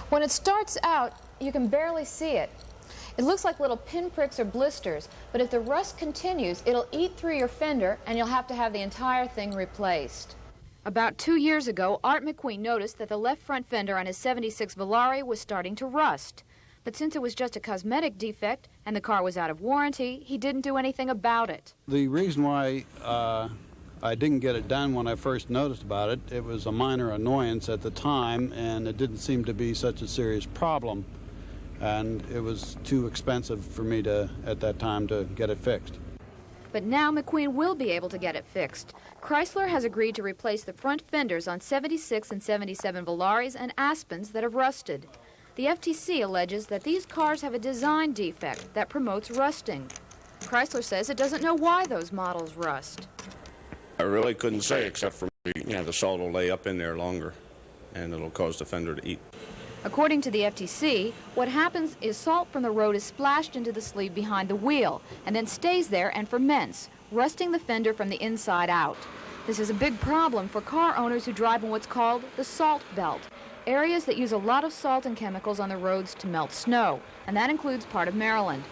When it starts out, you can barely see it. It looks like little pinpricks or blisters, but if the rust continues, it'll eat through your fender and you'll have to have the entire thing replaced. About 2 years ago, Art McQueen noticed that the left front fender on his '76 Volare was starting to rust. But since it was just a cosmetic defect and the car was out of warranty, he didn't do anything about it. The reason why I didn't get it done when I first noticed about it, it was a minor annoyance at the time, and it didn't seem to be such a serious problem. And it was too expensive for me at that time to get it fixed. But now McQueen will be able to get it fixed. Chrysler has agreed to replace the front fenders on '76 and '77 Volares and Aspens that have rusted. The FTC alleges that these cars have a design defect that promotes rusting. Chrysler says it doesn't know why those models rust. I really couldn't say, except for the salt will lay up in there longer, and it'll cause the fender to eat. According to the FTC, what happens is salt from the road is splashed into the sleeve behind the wheel and then stays there and ferments, rusting the fender from the inside out. This is a big problem for car owners who drive in what's called the salt belt, areas that use a lot of salt and chemicals on the roads to melt snow, and that includes part of Maryland.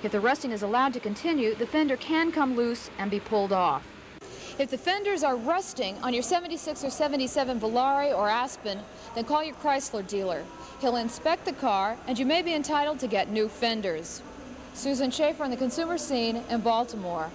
If the rusting is allowed to continue, the fender can come loose and be pulled off. If the fenders are rusting on your '76 or '77 Volare or Aspen, then call your Chrysler dealer. He'll inspect the car, and you may be entitled to get new fenders. Susan Schaefer on the Consumer Scene in Baltimore.